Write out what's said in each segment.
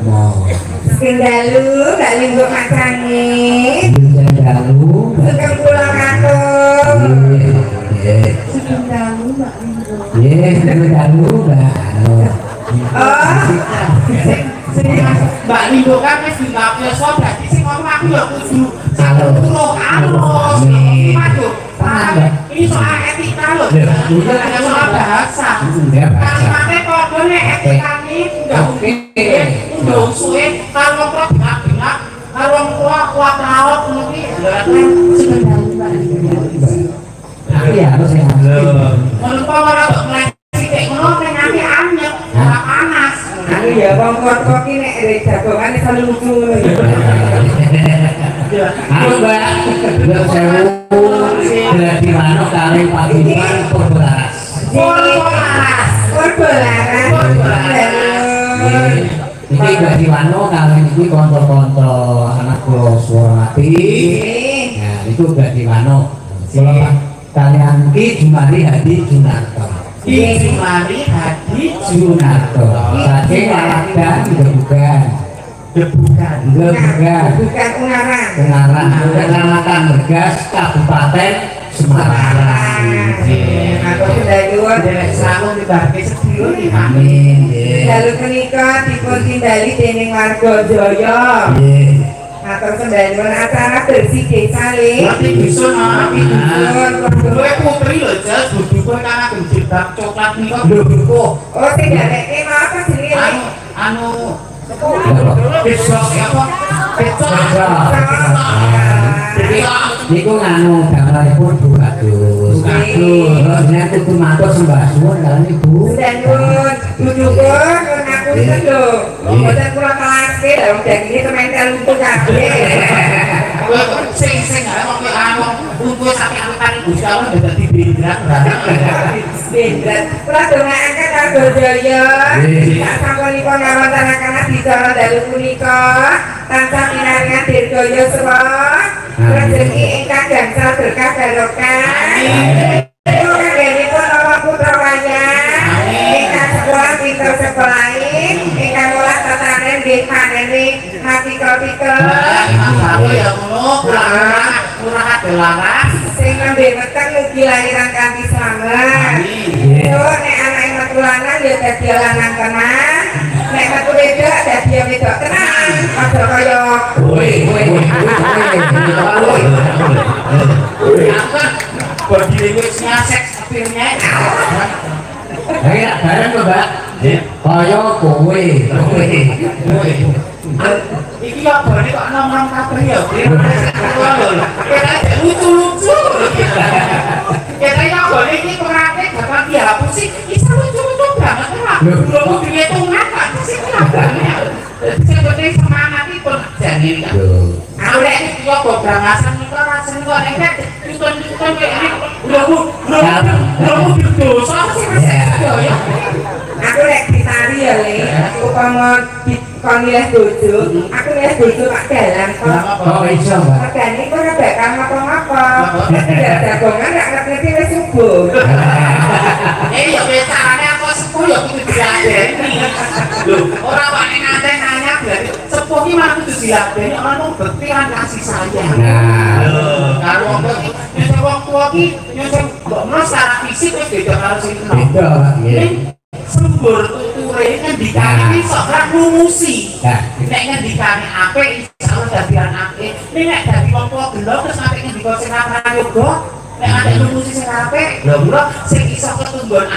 Sing dalu gak linggo kacange. Sing dalu. Sugeng kula kakung. Nggih. Sing dalu Mbak Linggo. Nggih, sing dalu Mbak. Oh. Mbak Linggo kan wis dilapiso dadi sing ngomong aku ya kudu halo. Aduh. Ini soal etika loh. Bukan soal bahasa. Kalimatnya kode nih etika ini nggak mungkin. Udah suwe kalau kau dengar kalau kuat rawat nanti ya harus yang menurut orang melenceng kayak ngono nanti anyep panas. Aku ya wong-wong kok iki nek jagongane selalu lucu ngono ya. Halo Mbak, Mbak Sewu, di mana kali Patiman Perbelaras. Ini Mbak Diwano kali ini konco-konco anak Pulau Suramati. Nah itu Mbak Diwano. Kalian Ki Jumari Hadi Junarto. Ki Jumari Hadi Junarto. Saking Waladan Gebukan. Bukan Ungaran. Ungaran, Kecamatan Bergas, Kabupaten Semarang. Aku sudah nyuwun selalu dibagi sedulur di Amin. dalu menika dipun tindali dening warga Jaya. Matur sembahipun acara bersih desa le. Nanti dusun nanti dusun. Kowe putri lho Jas, buduku kan jilbab coklat nika buduku. Oh sing gawekke apa jenenge? Anu besok apa? Besok. Niku nganu gambaripun Bu Agus. Terusnya kudu matur sembah suwun kalian Ibu. Sudah nyuwun buduku aku itu lho. Mboten kula kelaske lha wong dagingnya kementel untuk kabeh. Sing ae wong anu untuk sampe angkatan Gusti Allah dadi bendrat. Bendrat. Kula dongaaken warga Jaya. Sak sampun ngawontenaken acara dalu punika tansah pinaringan dirgaya sewa. Rezeki ingkang gangsal berkah barokah. Kanggenipun nama putra wayang. Ingkang sekolah pinter sekolahin. Ingkang olah tatanen nggih maneni matika-tika. Aku ya ngono, kurang delaras. Sing nembe meteng mugi lahiran kanthi slamet. Yo nek anake metu lanang ya dadi lanang tenan. Nek metu wedok dadi wedok tenan. Aja kaya bagi wis nyasek sepirnya. Ayo bareng lho Mbak. Kaya kowe. Iki ya bane kok nomor kabeh ya. Kita lucu-lucu. Kita ya bane iki perate bakal dihapus sih. Isa lucu-lucu banget lah. Belum dihitungan Pak sih kabehnya. Sing penting semangatipun jane iki. Aku nek iki kok brangasan niku rasane kok nek tutun-tutun kene lho dosa sih ya. aku nek ditari ya le, upama kon milih bojo, aku milih bojo Pak Dalang kok. Oh iso Mbak. Regane kok ora bakal ngapa-ngapa. Ya jagongan rak ngerti wis subuh. Ya carane apa sepuh ya kudu diladeni. Lho, ora kok nek nganten nanya berarti sepuh ki malah kudu diladeni ana bekti lan kasih sayang. Nah, karo wong tuwa ki yo sing mbok secara fisik wis beda karo sing enom. beda nggih. Sembur tuture ngendikane iso ra ngumusi. Nah, Nek ngendikane apik insyaallah dadi anake. Nek dadi wong tuwa gelo terus apik ngendika sing ra yoga. Nek ada ngumusi sing apik, lho kula sing iso ketunggon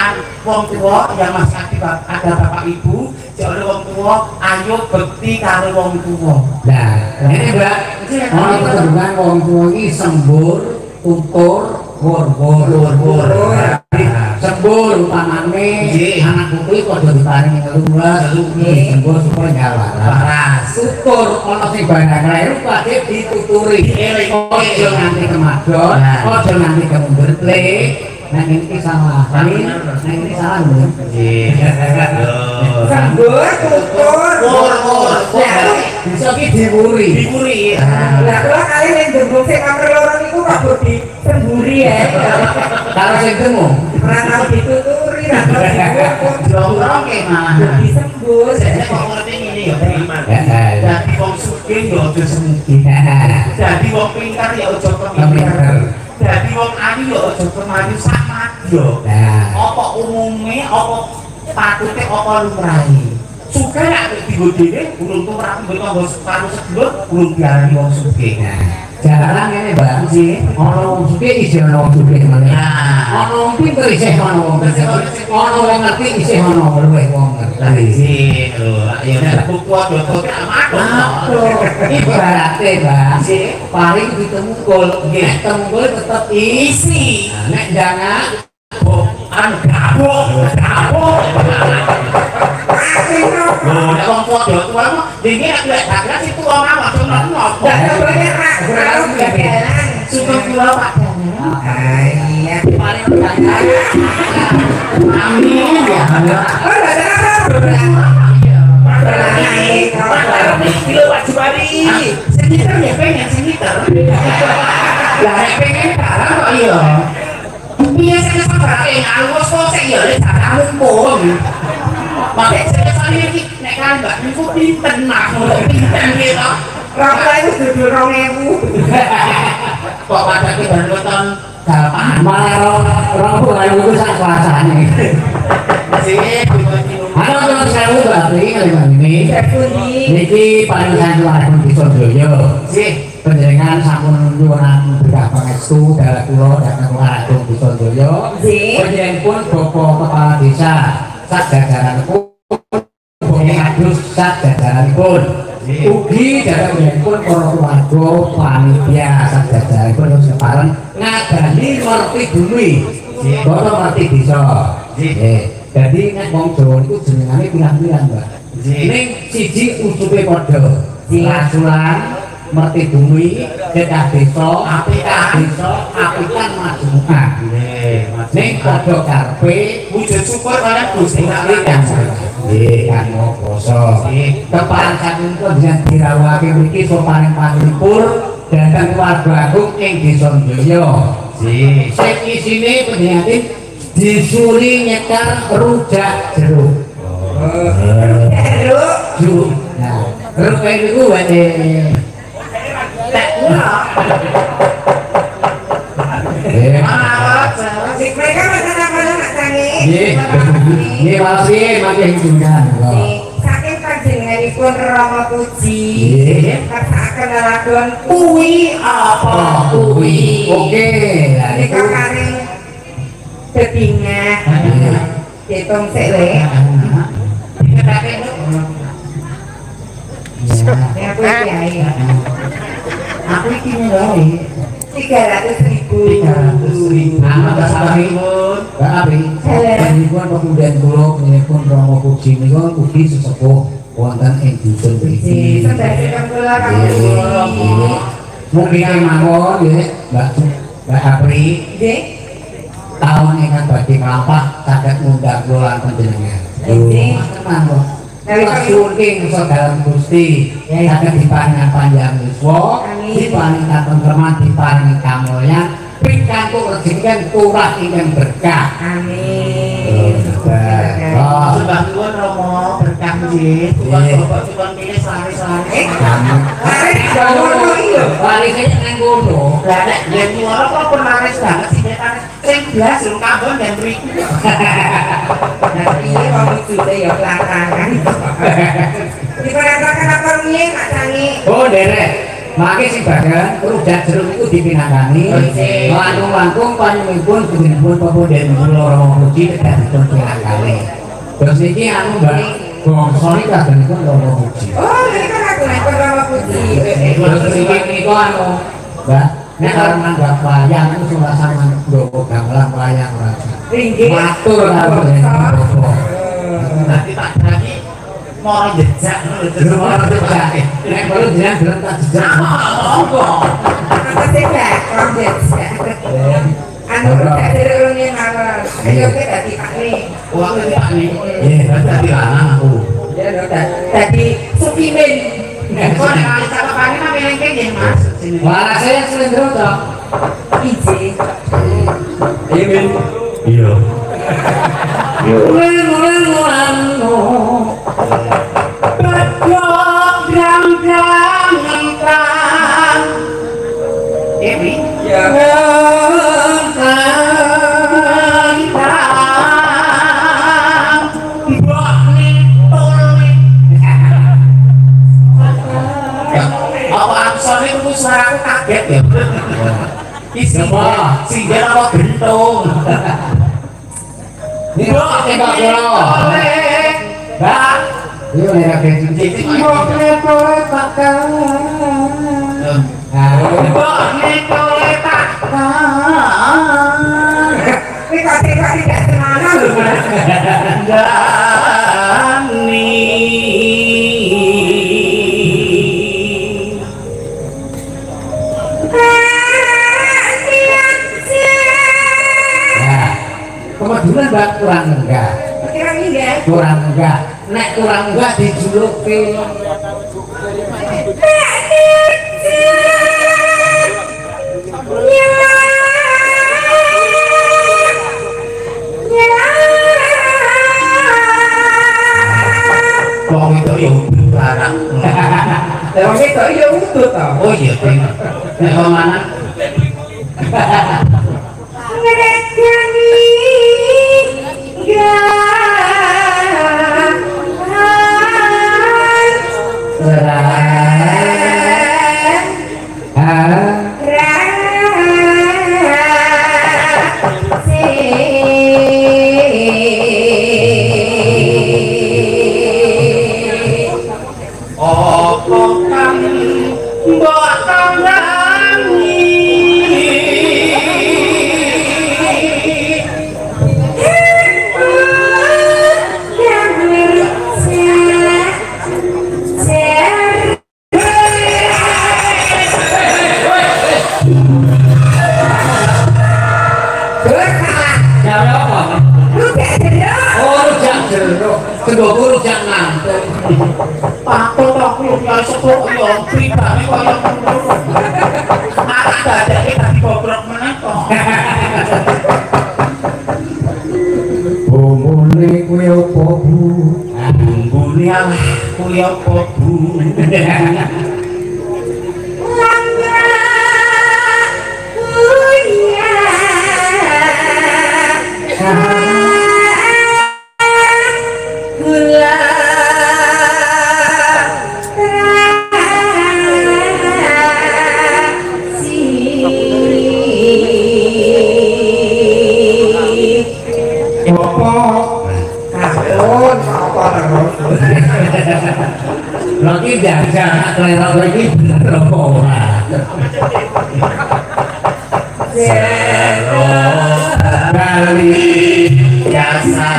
wong tuwa yang Mas ada bapak ibu, jare wong tuwa ayo bekti karo wong tuwa. nah, ini Mbak, ono kecenderungan wong tuwa iki sembur, tutur, wur. Sembur utamane anak putri padha diparingi luwes, sembur supaya nyawara. Tutur ana sing barang kleru padhe dituturi. Aja nganti kemadon, aja nganti kembertle. Nah ini salah. Nah ini salah lho. Nggih. Sambur, tutur, Wur. Bisa ki diwuri. Lah kula kali ning dembung sing nomor loro niku kok bodi semburi ya. Karo sing temu. Ora tau dituturi, ora tau diwur. Jonggrong ke malah. Disembur. Saya kok ngerti ini ya. terima. Dadi wong sugih ya aja semugih. Dadi wong pinter ya aja kepinter. Dadi wong ayu ya aja kemayu sak madya. Apa umume, apa patute, apa lumrahe. Sugih nek dienggo dhewe urung tumrap nggo karo sedulur urung diarani wong sugih. Jarang ini bang sih, orang sugih isih orang sugih mana? Orang pinter isih orang wong pinter, orang yang ngerti isih orang luwih wong ngerti. Sih, ya nek buku dodo Ibaratnya bang sih, paling ditemukul, temukul tetap isi. Nek jangan, gabuk. Nek wong tua dodo mah, dene nek dagang situ wong awak ngono. Suka kula Pak Iya. paling jangan. Amin ya. Oh, Kilo Pak Jumari. Sekitar ya pengen sekitar. Lah nek pengen barang kok iya. Biasanya sabar alus kok sik ya lek barang pun. Makanya saya sani iki nek kan Mbak niku pinten nak pinten kira. rokok itu duduk 2000. Kok pada ki baru nonton Gampang malah orang bukan itu sak kuasane. sih Halo teman saya berarti kali ini. Niki paling sanjungan pun di Sondoyo. sih Penjaringan sampun nyuwun berkah pangestu dalah kula dhateng Waragung di Sondoyo. Panjenengan pun Bapak Kepala Desa sak jajaranipun Bapak sak jajaranipun. Ugi jajaranipun para keluarga panitia sak jajaranipun separeng ngadani ngerti bumi. Bapak ngerti desa. Jadi nek wong Jawa niku jenengane pirang-pirang, Mbak. Ning siji usupe padha. Rasulan merti bumi, kedah desa, apikan desa, apikan majmuah. Ning padha karepe wujud syukur kalian Gusti nggih kan. Nggih kan basa. Keparan saking panjenengan dirawuhake mriki sopaning panglipur dhateng keluarga agung ing Desa Jaya. Sing isine panjenengan disuli nyekar rujak jeruk. Jeruk. Nah, jeruk itu wene Mereka makan apa nak tani? Nggih, maksih jungan. Saking panjenenganipun Rama Puji. Nggih. Katakan lagon kuwi apa kuwi. Oke, lah niku niku kare debinga. Hitung sik le. Diketake Ya aku kiai. aku iki wae 300.000. Nama dasaripun Mbak Abi. Panjenengan pepundhen kula panjenengan Rama Puji niku ugi sesepuh wonten ing dusun mriki. Sedherek kula Nggih. Mungkin mawon nggih, Mbak Apri. nggih. Tahun ingkang badhe mlampah saged ngundang kula lan panjenengan. Nggih. Tenang kok. Suking saudara Gusti saged diparingi panjang yuswa, diparingi katentreman, diparingi kamulyan, pikantuk rezeki kan turah ingkang berkah. Amin. Sembah nuwun Rama berkah nggih. Bapak cuma pilih sari-sari. Warisnya nang kono. Lah nek yen nyuwara kok penaris banget sih ketane. Sing blas lho kabon dan mriku. Nanti wong wujudnya ya pelantangan. Diperhatikan apa rumiyin Mak Sangi? Oh derek. Mangke sing bagian rujak jeruk itu dipinangani. Langkung-langkung panjenenganipun panjenenganipun pepundhen kula Rama Puji kedah dipun pirang-kali. Terus niki anu Mbak bangsa niki kadanipun Rama Puji. Oh, ini kan aku naikkan Rama Puji. Terus niki niku anu Mbak nek arep nanggap wayang itu salah sama nggawa gamelan wayang rasa. Ringgit. Matur karo Bapak. Nanti tak lagi mau jejak Rumah jejak. Nek perlu jenengan gelem tak jejak. Apa sih Kak? Kondek. Anu tak dirulungi mawon. Ayo kita dipakni. uang ini Pak nih. Iya, Tadi anak aku. Ya lho tadi Sukimin. Kok nek kali catepane mah melengke nggih Mas. Sini. Warasnya selendro toh. Iji. Iya, Min. Iya. Mulai-mulai kaget ya. Isi apa? Singgah apa gentung. Ini kok tembak kula. Mbak. Iya nek kaget cincin. Boleh bakal. Boleh bakal. Ini kok tidak semana lho, Mas. Kebetulan Mbak kurang enggak. Kurang enggak. Nek kurang enggak dijuluki. Wong itu ya barang. Wong itu ya udut to. Oh iya, Bang. Nek wong lanang lagi jaga kelewat lagi bener apa ora zero kali jasa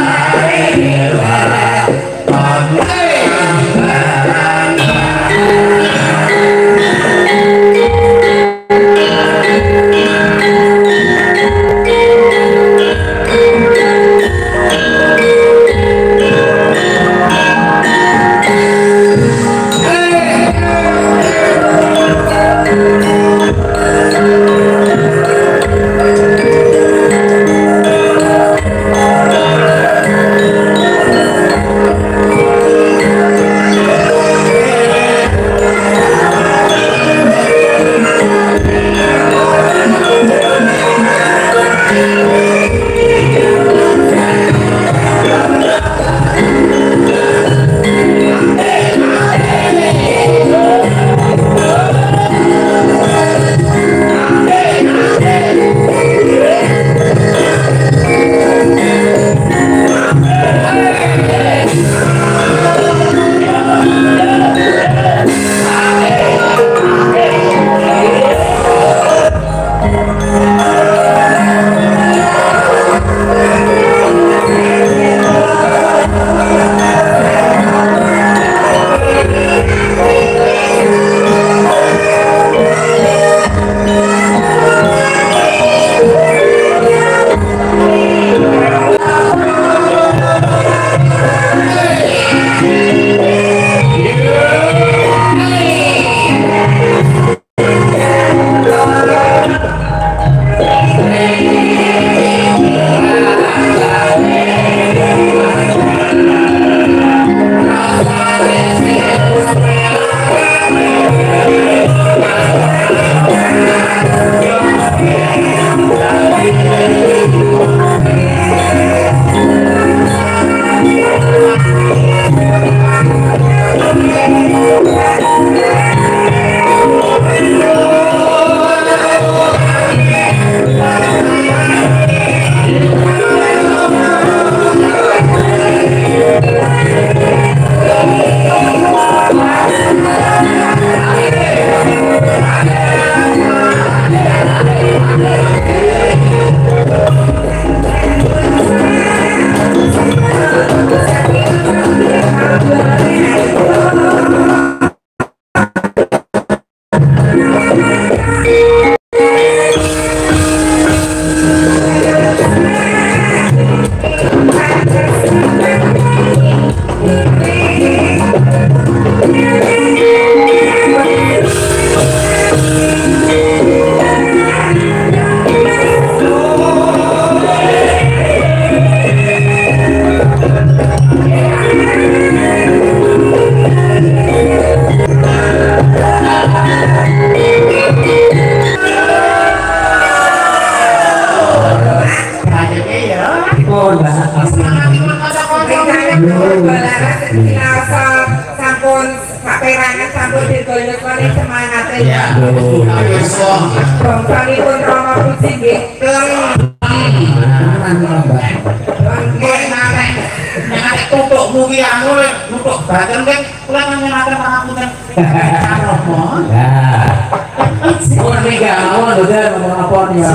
Aku digoyok-goyok semangatnya. Ya, Bangsanipun Rama Puji nggih. Nek tutukmu ki anu nutuk baten kan kula nyenaken pangapunten. Nah. Mun mingga mawon udah apa ya.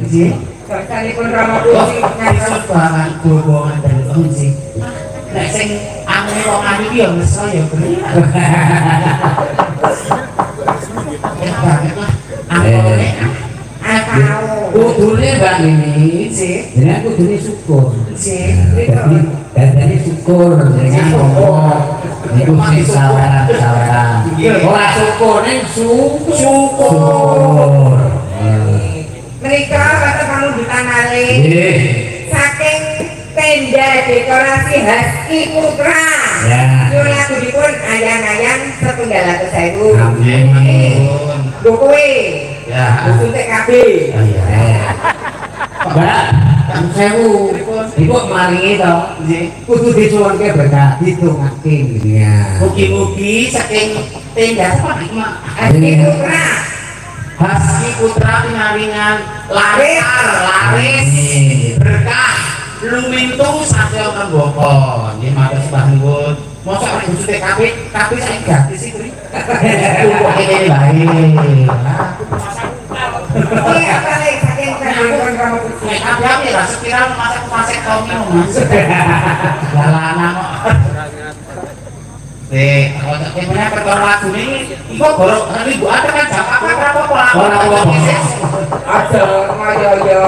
Nggih. Bangsanipun Rama Puji Ngaten banget gobongan dalem sih. Nek sing anu wong anu ki yo ngeso yo kuwi. Kudune Mbak Nini sih, jenengan kudune syukur. Dadane syukur dengan Allah. Niku sing sawaran. Ora syukur ning syukur. Menika kata kamu ditanali. Nggih. Saking tenda dekorasi Hasti Putra. Ya. Nyuwun agungipun ayang-ayang 100.000. Amin. Dukuwe. Ya. Suntik KB. Mbak, sewu. Iku maringi to. Nggih. Kudu disuwunke berkah ditungake ya. Mugi-mugi saking tenda apa iki Mak? Hasti Putra. Hasti Putra pinaringan laris berkah lumintu satya kemboko. Nggih matur sembah nuwun. Mosok nek kudu TKP saiki gratis iki. Tumpuk kene bae. Oke, apa lagi saking penonton kamu Puji? Nek kabeh lah sekiran masak komi Mas. Jalanan kok. Kalau tak temennya pertama lagu ini, iku borok, nanti bu ada kan jam apa-apa Ada, mayo-yo.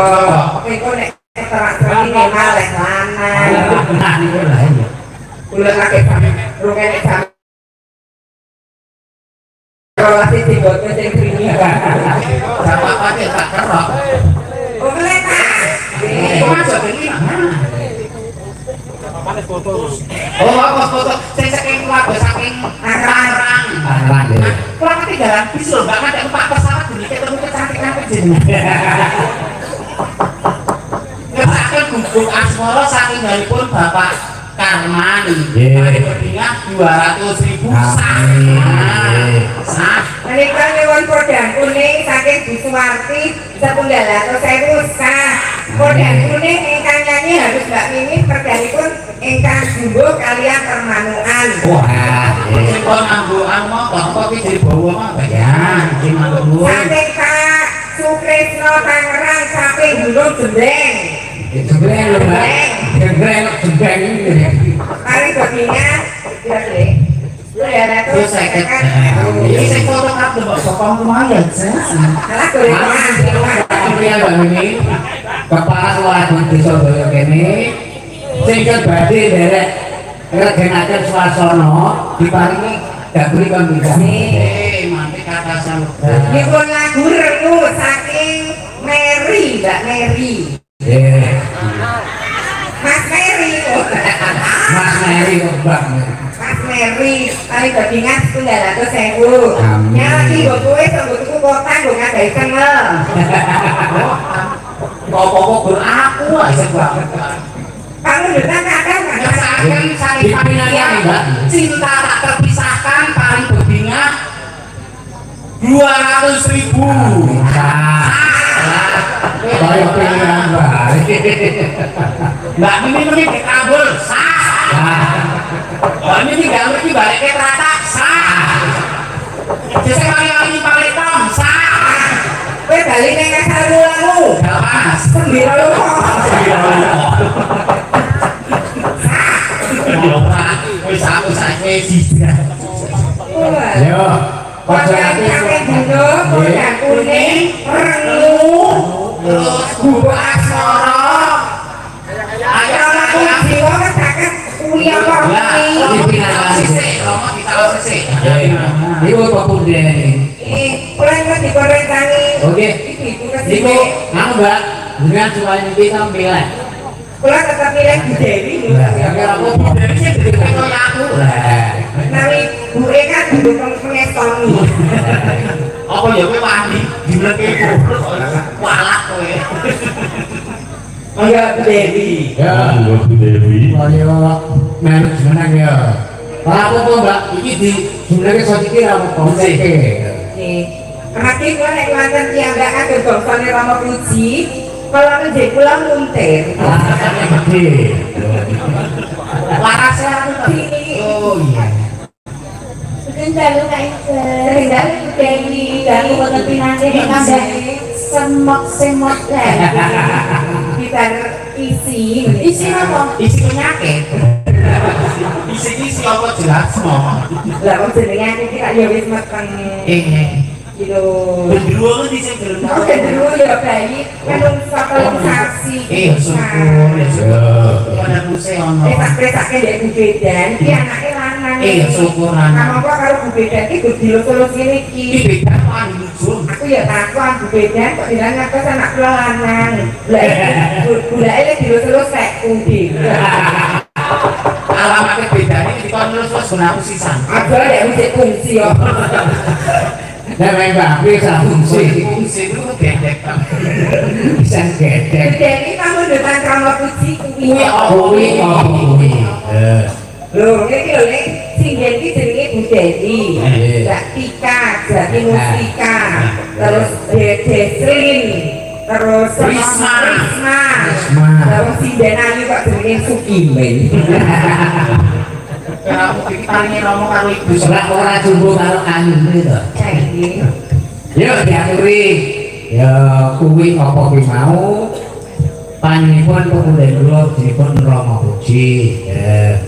Iku nek terang-terang ini maleh lanang. Nah, niku lah ya. Bulan lagi rungene jam. Kalau masih digotnya sing krini. jam apa aja tak kerok. Oh, mereka. Itu masuk ini oh, apa foto? Saya saking keluarga, saking arang. Arang ya. Kurang ketinggalan bis loh, bahkan ada Pak pesawat dulu ketemu kecantik-cantik jenengan. Ngesaken guguk asmara saking dalipun Bapak Karman. Harganya 200.000 sah. Menika nyuwun kodang kuning saking Bu Suwarti 100.000 sah. Kodang kuning ingkang nyanyi harus Mbak Mimi perdanipun ingkang jumbo kalian permanuan. Wah, Sipun anggoan motor kok iki dibawa mah ya, iki manut. Saking Kak Sukresno Tangerang saking Gunung Jembreng. jembreng lho, Mbak. Jembreng ini. Kali baginya ya deh. Terus saya ini saya foto kartu Mbak Sokong lumayan Salah golek Kemudian Mbak Mimi, kepala keluarga desa Boyo kene, sing badhe derek regenaken swasana diparingi gabri kon mikani. mati kata saluran. Dipun lagu rengu saking Mary, Mbak Mary. Mas Mary. Mas Mary kok Mbak. Mas Mary, kali babingan 100.000. Amin. Nyalaki mbok kowe tunggu tuku kota nggo ngadahi kengel. Apa-apa gur aku aja banget. Kamu dengar kadang Ngesaken saling panitia cinta tak terpisahkan paling berbingat 200.000. Kaya pengen Mbak. Mbak Mimi mesti dikabul sah. Mbak Mimi gak ngerti balik ke teratak sah. Jasa kali-kali paling tom sah. kowe bali ning asal mulamu. Gak panas. Sembira lu kok. Wis aku saiki siji. Yo, Kodang sampe dino, kodang kuning, rengu, Terus gua asmara. ayo laku jiwa kesaken kuliah kok ini. Romo ditaruh sisik. iku kok punden. Kurang ngerti dikorentani. Oke. Ibu Niku kesini. anu Mbak, dengan supaya kita milih. Kula tetap pilih Bu Dewi lho. Ya kira aku Dari sini dipikir kaya aku. lah. Nawi Bu E kan dukung pengestoni. Apa ya kowe wani dimleke goblok walak kowe. Ayo Bu Dewi. Ya, Bu Dewi. kaya melu jeneng ya. apa Mbak? Iki di jumlahnya sedikit apa konsep? Kemarin gua naik mantan yang nggak ada bangsanya Rama Puji. Kalau menjadi pulang muntir. Gede. Larasnya oh iya. Dalu kayak dalu Dewi dalu wonten pinanggih tambah semok-semok kae. Kita isi apa? Isi penyakit. Isi apa jelas mau. Lah kok jenengan iki tak yo wis meteng. Gitu. Berdua kan isi belum. Oke, dulu ya bayi kan sosialisasi. Syukur ya syukur. Pada museum. Pesak-pesaknya dari Bubedan, iki anake lanang. Syukuran. Nama apa karo Bubedan iki dilus-lus ngene iki. Iki beda kan lucu. Aku ya takon Bubedan kok bilang apa anak kula lanang. Lah bulake dilus-lus kayak kundi. Alamatnya beda ini dikon terus guna usisan. Ada ya mesti fungsi yo. Nah, memang tapi fungsi itu gedek kan. bisa gedek. Jadi kamu dengan Rama Puji kuwi. Kuwi apa kuwi? Loh, iki lho nek sing iki jenenge Bu Dedi. Mbak Tika, Jati Mustika. Terus Deslin. Terus Risma. Terus Sinden Ayu kok jenenge Sukimen. Kalau kita ingin ngomong karo ibu Ora ora jumbo karo Ayu to. Saiki. Yo diaturi. Ya kuwi apa kuwi mau panjenengan pemuda kula dipun Rama Puji. Ya,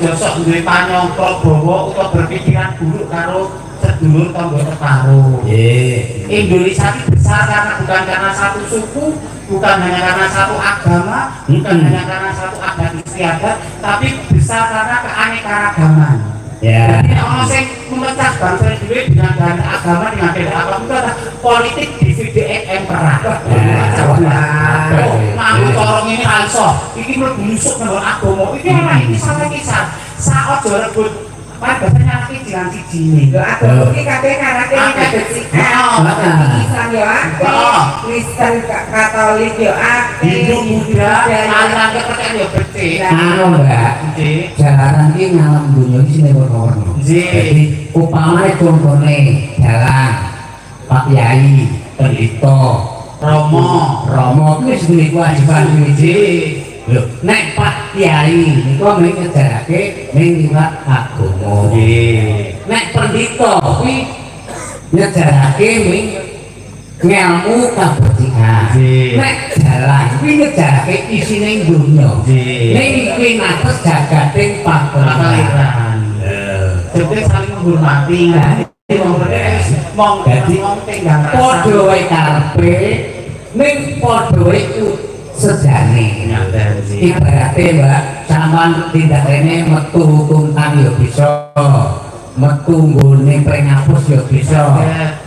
aja sok duwe panyongko bawa utawa berpikiran buruk karo sedulur tangga tetangga. Indonesia ini besar bukan karena satu suku, bukan hanya karena satu agama, bukan hanya karena satu adat istiadat, tapi besar karena keanekaragaman. Jadi orang yang memecah bangsa dulu dengan agama, dengan beda agama itu adalah politik divide et impera. Aku corong ini langsung, ini melusuk dengan agama, ini salah kisah. Saat juara pun bahasanya lagi jangan siji lho agama iki kabeh karake kabeh Islam yo akeh Kristen Katolik yo akeh Hindu Buddha aliran kepercayaan yo becik anu Mbak jalanan iki ngalam donya iki sing warna-warna jadi upamane contone dalan Pak Yai pendeta Romo wis duwe kewajiban iki lho nek Pak Kiai niku mung ngejarake ning liwat agama. Nek pendhita kuwi ngejarake mung ngelmu kebersihan. Nek dalan kuwi ngejarake isine donya. Ning kuwi nates jagating pagelaran. Jadi saling menghormati. Mong dadi padha wae karepe ning padha wae sejane ibaratnya Mbak sampean tindak rene metu tuntang ya bisa metu nggone prengapus ya bisa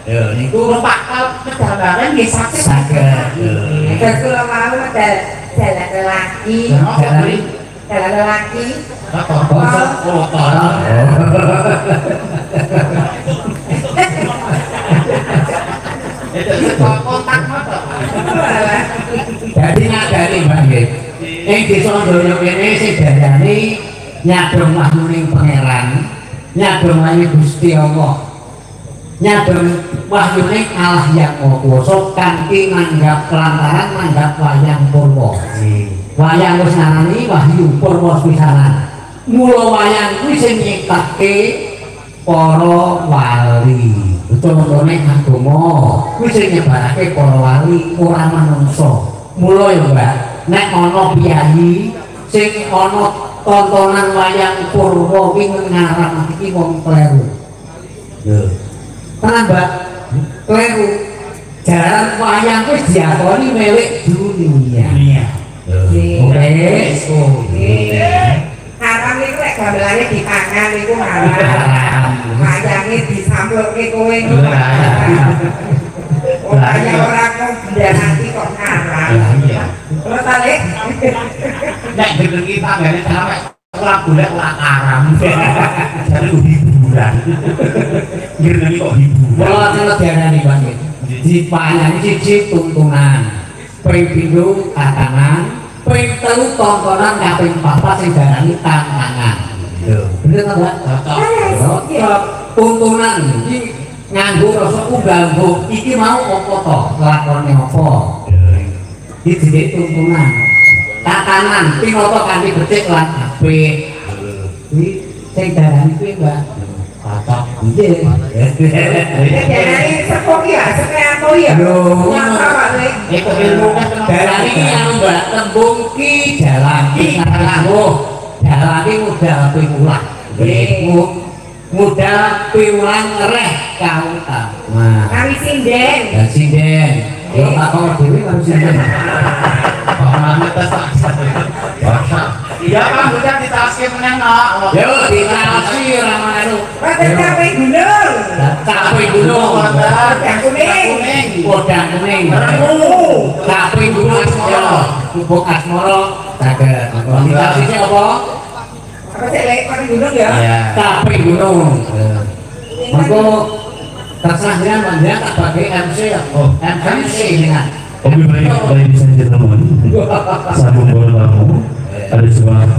ya niku bakal kedabaran nggih saged terus kula mau jalan lelaki kontak motor. Jadi ngajari Mbak nggih. Ing desa donya kene sing darani nyadong wahyu pangeran, nyadong wahyu Gusti Allah. Nyadong wahyune Allah Yang Maha Kuwasa kanthi nanggap kelantaran nanggap wayang purwa. Wayang wis ngarani wahyu purwa pisanan. Mula wayang kuwi sing nyiptake para wali. Contohnya agama kuwi sing nyebarake para wali ora manungsa. Mula ya Mbak, nek ana piyayi sing ana tontonan wayang purwa kuwi ngarang iki wong kleru. Lho. Tenan Mbak, kleru. Jalan wayang kuwi diakoni milik dunia. Oke. Haram itu lek gamelane dipangan iku haram. Wayange disampurke kowe ngono. Ora kok ndanati kok haram. Terus tale. Nek jeneng kita gane sampe ora golek ora haram. Jadi hiburan. Jeneng kok hiburan. Ora kena diarani Bang. Dipangan siji tuntunan. Ping pindho tatanan. Ping telu tontonan kaping 4 sing darani tantangan. Lho, bener ta, Mbak? Cocok. Tuntunan iki nganggo rasa umbang iki mau apa to? Lakone apa? Iki dhewe tuntunan. Tatanan pinata kanthi becik lan apik. Iki sing darani kuwi, Mbak. Cocok. Nggih. Darani sepuh ya, sepeato ya. Lho, iku ilmu darani iki anu Mbak, tembung ki dalan ki kanggo dalan iki modal piwulang. Nggih. Modal piwulang reh kauta. Nah, kami sinden. Ya sinden. Yo tak kok dhewe karo sinden. Iya Pak, udah ditaske meneng no. Yo ditasi ora manenu. Capek gunung. Capek gunung. Podang kuning. Podang kuning. Capek gunung Asmara. Bubuk Asmara saged. Ditasi apa? Apa sih lek Capek gunung ya? Capek gunung. Monggo terserah dengan panjenengan tak bagi MC ya. Oh, MC dengan. Oke baik, ladies and gentlemen, sambung kamu ada sebuah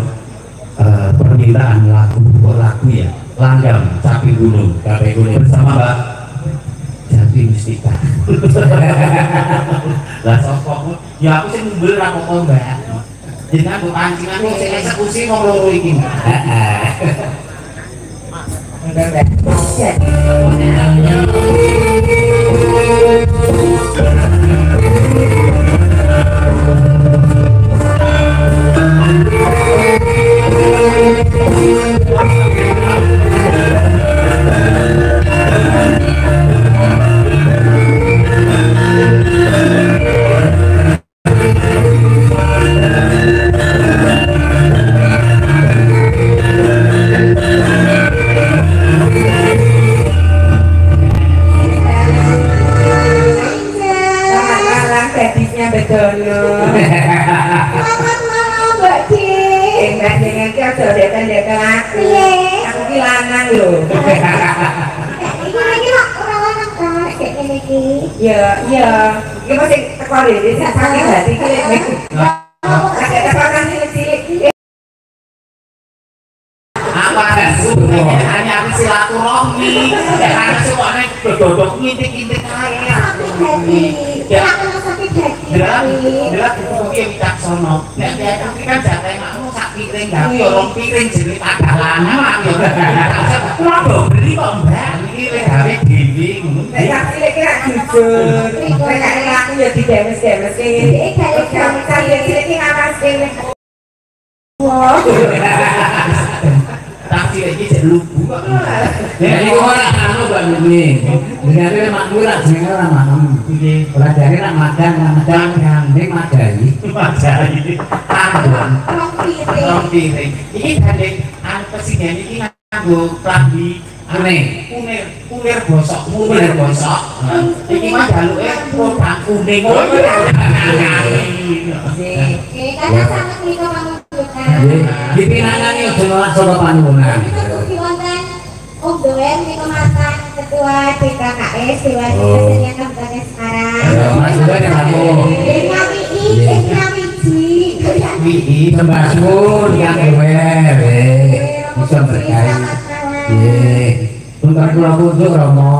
permintaan lagu ya, langgam Capek Gunung bersama Mbak Jati Mustika. Lah sopokmu, ya aku sih ngumpul apa Mbak. Jangan aku pancingan mau saya eksekusi mau loro iki. Thank you. nyekel aku. Aku ki lanang lho. Iki lagi ora lanang kan sik ngene iki. Iya. Iki mesti teko dhewe sakit hati iki lek. Ada tekan cilik-cilik. Apa hanya aku silaturahmi karena semuanya berdodok ngintik-ngintik aja jelas buku yang bijaksono nek tapi kan jatah makmu sak piring gak orang piring jadi pada lama kurang dong beli kok mbak ini gawe dewi Nek cilik-cilik jujur. Nek aku ya didemes-demes kene. Kamu cilik-cilik ki ngawas kene. Wah. tapi lagi jadi lugu kok Ya iku ora anu Mbak Mimi. Bener makmur lah jenenge ora manem. Ora jare nak madan ning madani. Majai ambon Rong piring. rong piring iki gandeng anu presiden iki nganggo klambi kunir bosok iki mah jaluke produk kuning Karena sangat menika pamungkutan. Dipinangani ojo nolak saka panuwunan. Itu diwonten Om Doen menika mantan ketua DKKS Dewan Oh. Kesenian Kabupaten Semarang. Ya, Mas Dewan yang aku. wii Sembahsun yang ewer. Bisa berkait. Nggih. Punten kula kunjuk Rama.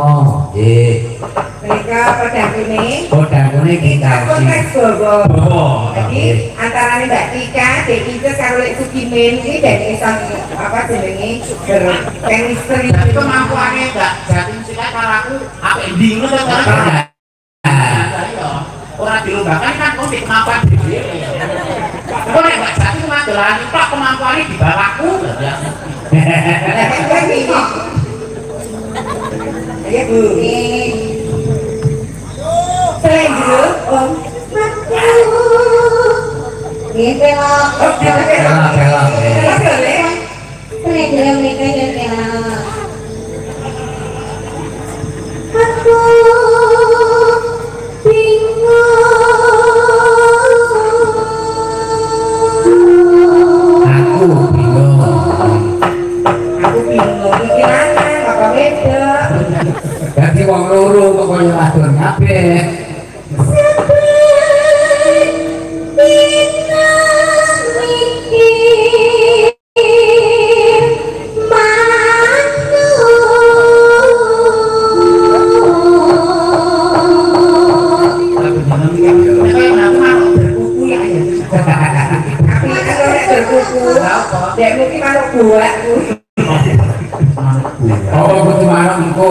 Nggih. Mereka pedangune. Kodakune kita Konteks bobo. oh Jadi antara Mbak Tika, Dek Inces karo Lek Sukimin iki dan iso apa jenenge berchemistry. tapi kemampuannya enggak jatim silat kalau aku apa ending lu tuh orang dilombakan kan kok di kemampuan dhewe kok nek enggak jatim cuma dolan tok kemampuannya di bawahku Ayo Bu. Selain dulu, Om. Gitu loh. Pelak. Selain dulu mereka gitu loh. Aku bingung. Aku bingung. Aku bingung iki lanang apa beda. Dadi wong loro kok kaya wadon kabeh. Tapi kalau nek berkuku, dek mungkin kalau buat Oh, kudu marang engko.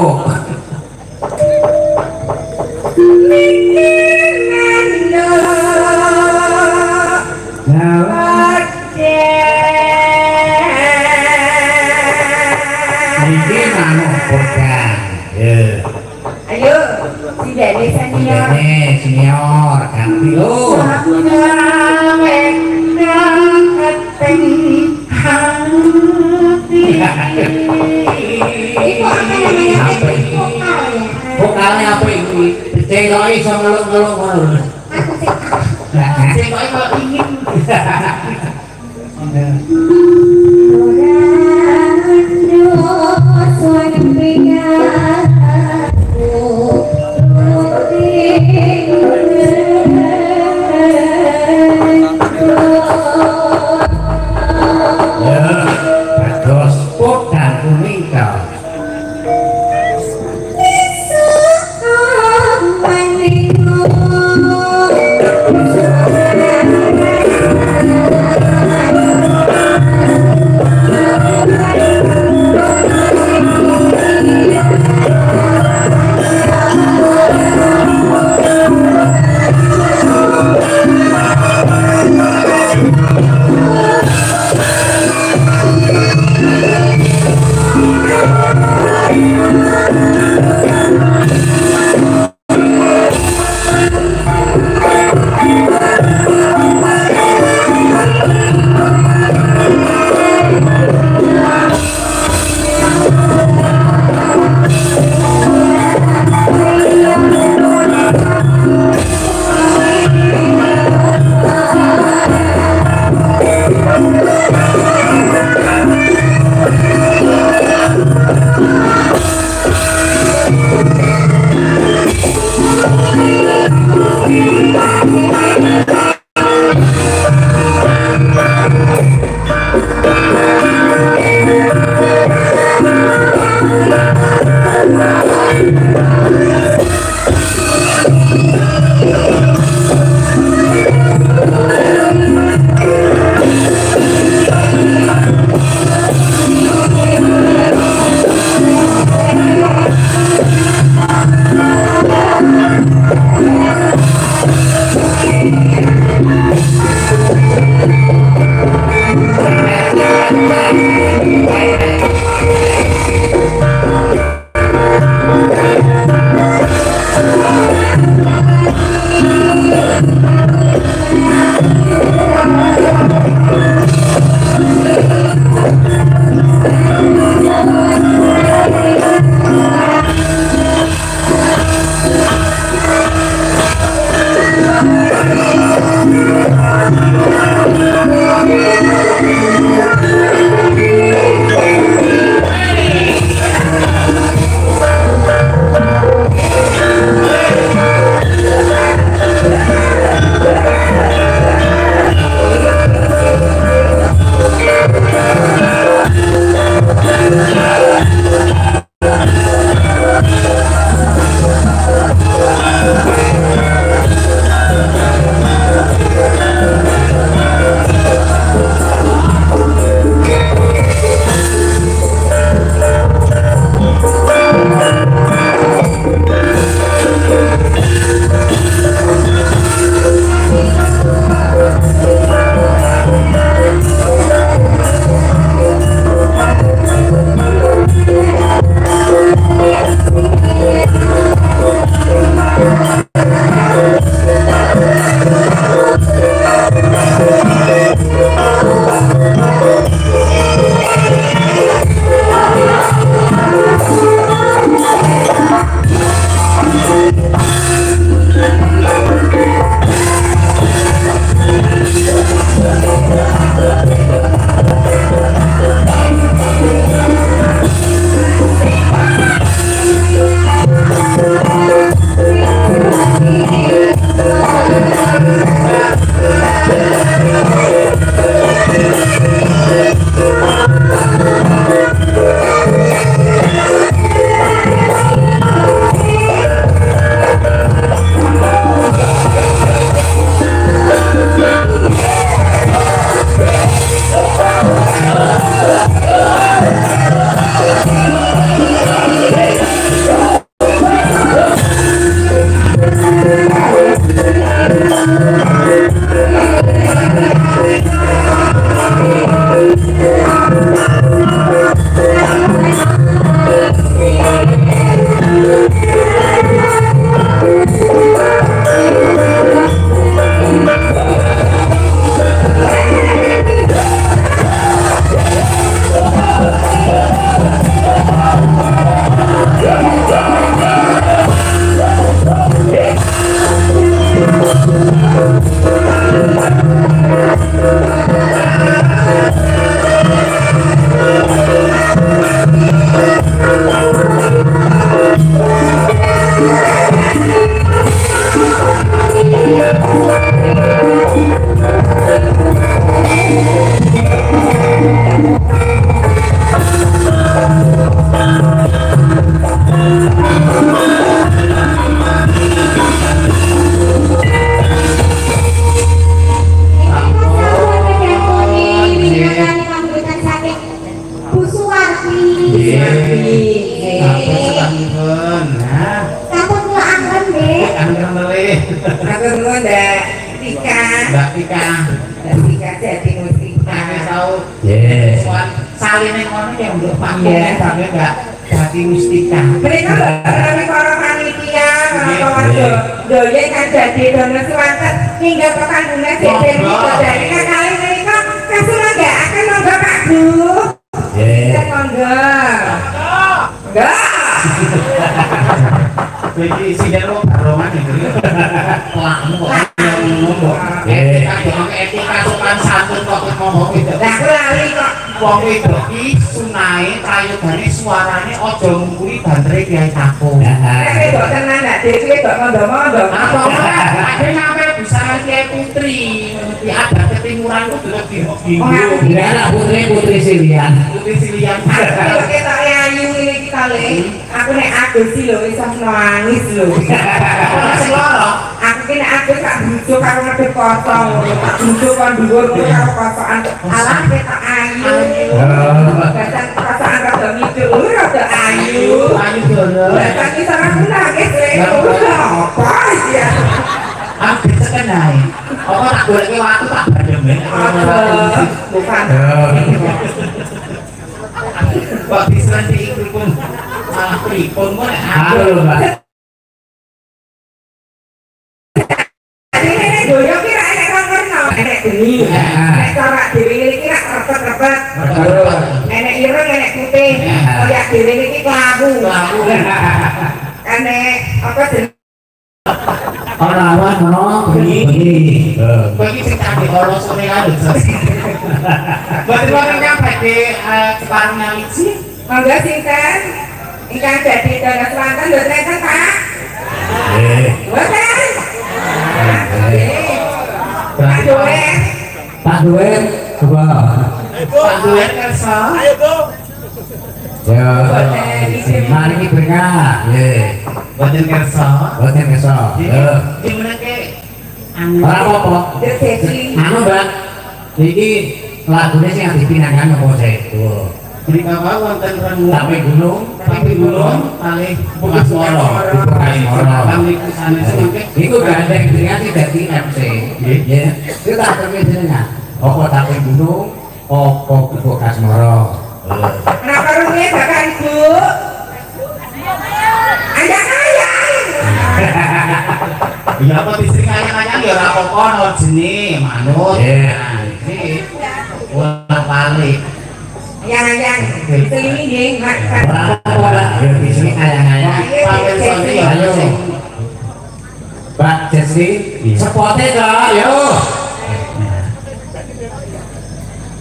Nah, iki manuk kodang. Ayo, si Dede senior. Ini senior ganti lo. Apa ini? Vokal ya. Vokalnya apa iki? Cewek iso ngeluk-ngeluk ngono. Aku sih. sing kok kalau ingin Ya, terus kodang kuning kau. Thank you. Apa sekalipun. Nah, Kamu kula anglen deh. angger melih. Aku nuwun Mbak Tika. Mbak Tika. Mbak Tika jadi mustika. Kami tahu Yes. soal saline ngono ya untuk panggilan sampe Mbak Jati Mustika. Mereka para panitia, para doya kan jadi donor suwanten hingga pepanggungan jadi dari kali mereka kasulah nggak akan monggo Pak Bu. Yes. Monggo. Enggak. Jadi sidang lo barongan itu. Lakmu kok ngomong. Etika sopan santun kok ngomong gitu. Lah aku lali kok. Wong wedok iki sunahe prayogane suarane aja ngungkuli bantere Kyai Tako. Tapi kok tenang nggak dewe kok mondo-mondo. Apa ada nyampe busana Kyai Putri. Di ada ketimuran ku delok bingung. Dia anak putri Silian. Putri Silian. Kalau kita ayu ini kita le, aku nek agus sih lho iso nangis lho. Ora sing loro. Aku ki nek agus tak bujuk karo ngedep kosong, tak bujuk kon dhuwur karo kosokan. Alah kita ayu. Kadang kosokan rada ngidul, rada ayu. Ayu dono. Kadang iki ora nangis le. Apa ya? Aku sekenai. Apa tak goleki waktu tak badem. Bukan. Kok diselanti iku pun malah pripun kok nek aku Halo, Mbak. Ini goyok kira enek kok ngono, enek geni. Nek cara dhewe iki rak repet-repet. Enek ireng, enek putih. Kaya dhewe iki kelabu. laku Enek apa jeneng Orang awan ono begini. bagi sing tadi ora sore lho. Boten yang badhe sekarang nyaliksi. monggo sinten ingkang dadi donor Selatan lho enten Pak. Boten. Pak Doe. Pak Duet coba. Pak Duet kersa. Ya. Mari kita beringat. Ye. Boten kersa. Boten kesok. Di menake Ora apa-apa. Jadi Anu, Mbak. Iki lagune sing dipinangan apa itu? Jadi bapak wonten rengu Tapi gunung, tapi gulung kali Bukas Moro. Bukas Moro. Kami kesana sampai Iku gandeng dengan tidak di MC. Ya. Itu tak terkait jenengan. Apa tapi gunung, apa Bukas Moro. kenapa rumahnya Bapak Ibu? Ayang-ayang. ya apa istri kaya-kaya ya ora apa-apa no jenenge manut. Iya. Iki wala balik. Ayang-ayang. Selingi nggih, Mak. Ora ya di sini ayang-ayang. Pamer soni ya. Ayo. Pak Jesse, sepote dah, yo.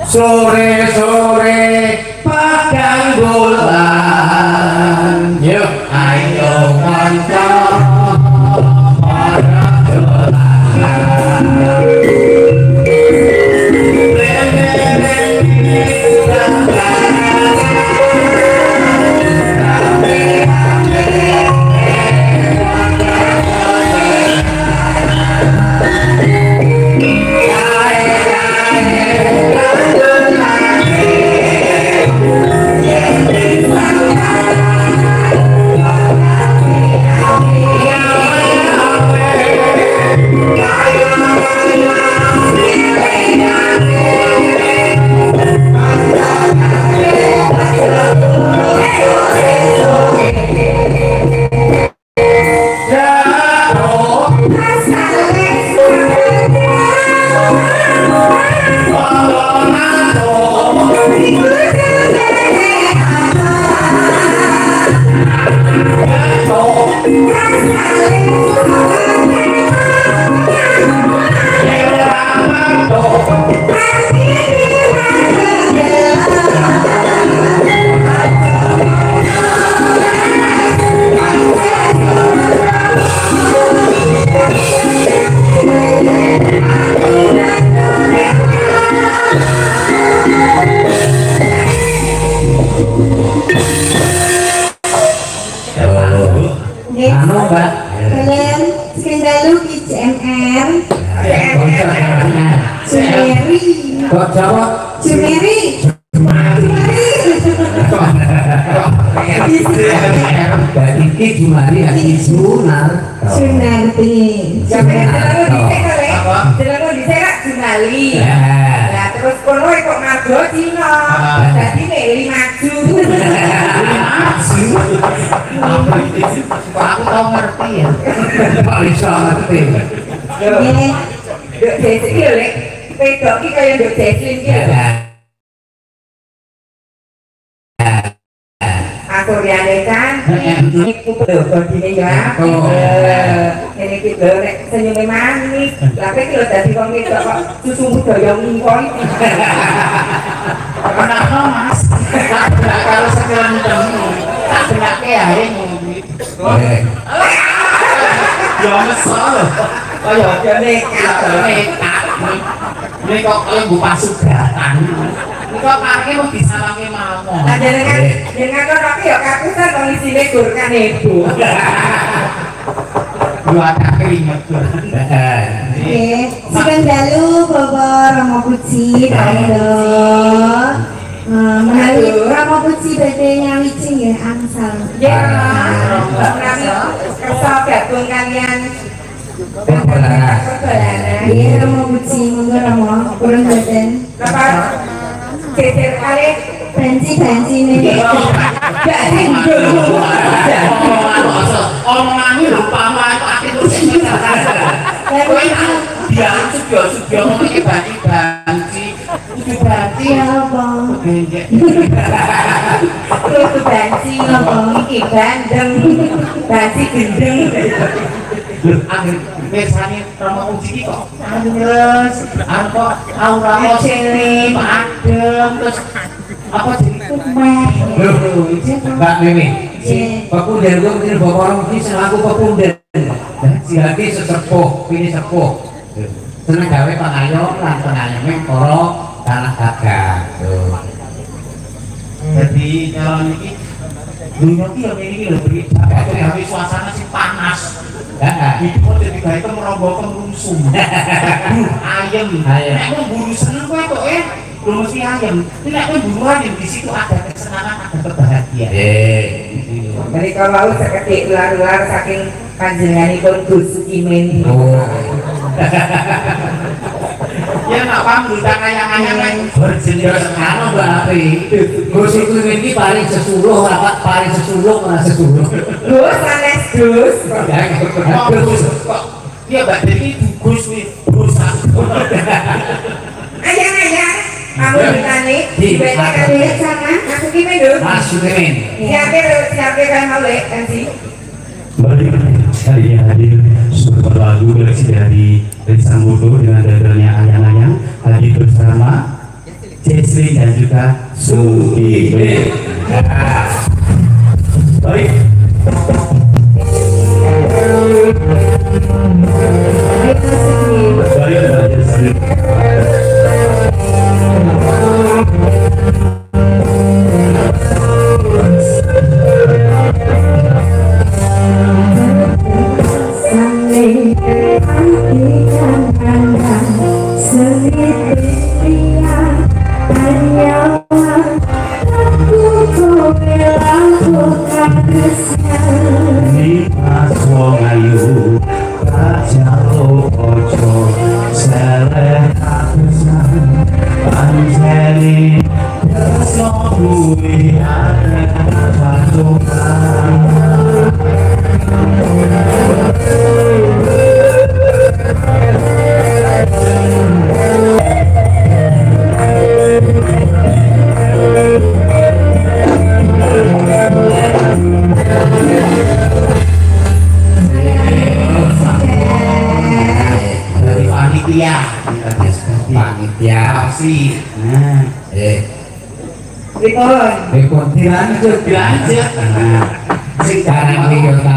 Sore-sore padang bulan, yuk ayo kanca pada dolan. Anu, Mbak. Kalian Skendalu ICMR Sumeri Kok jawab? Sumeri Sumeri Berarti Ki Jumari ya Ki Sunar. Sunarti. Jangan terlalu diserak Jumali. Nah terus kono kok margo Cina. Jadi Meli maju. Aku tau ngerti ya. Kok iso ngerti? Dek Jesli lho Lek. Pedok ki kaya Dek Jesli ki lho. Asuriyane kan iku lho bodine ya. Ini ki lho nek senyume manis. Lah ki lho dadi wong wedok kok susu budaya ngkon. Kenapa mas? Nah, kalau sekarang temu, tak benake ae ngopi. Ya mesal. Kaya nekat. Ini kok kaya bu pasugatan. Ini kok parke mau disalami mawon. Nah dengan kono ki ya kapusan wong isine gur kan ibu. Dua keringet. Oke, sekian dalu Bapak Romo Puji, menawi Romo Puji badhe nyawicing ya angsal. Ya, kami kersa gabung kalian Perjalanan. perjalanan. Nggih Romo Puji, monggo Romo, purun boten. Lepas cecer kali Banci nih. gak tinggal. Omongan ini lupa mah aku terus kowe dia sugih ngomongke banci kudu banci Ya apa? Terus banci iki bandeng, banci gendeng. Akhir biasanya Romo Uji kok terus apa aura cilik adem terus apa jadi kumeh Mbak Mimi, pepunden gue mungkin bapak orang mungkin selaku pepunden. Si lagi sesepuh, ini sepuh. Seneng gawe pengayom, lan pengayomnya koro tanah dagang. jadi jalan ini dunia ini yang ini lebih tapi suasana sih panas itu kok jadi kayak itu merobohkan rumsum ayam emang buru seneng kok itu belum mesti ayam ini aku buru ayam di situ ada kesenangan ada kebahagiaan Mereka mau seketik ular-ular saking panjenenganipun Gus Imin. ya nak paham udah ayang-ayang berjenis Sekarang Mbak Api, Gus itu ini paling sesuluh, rapat paling sesuluh, mana sesuluh. Gus, sanes Gus. kok dia mbak Dewi Gus nih Gus Ayang-ayang, kamu ditani, Di, sebaiknya aku. kamu lihat sana, aku Imin dulu. Mas Sukimin. Siapa kan mau lihat kan sih? Balik hari ini hadir sebuah lagu koleksi dari Sambodo dengan dadernya Ayang-Ayang hadir bersama Jesli dan juga Sukimin. Baik. Baik Mbak Jesli. Ni pas wong ayu kacau ojo seleh kapisan panjeli kesno duwe ane pasukan dari panitia Panitia. pasti Ripon. Rekon dilanjut. dilanjut Sekarang ini kita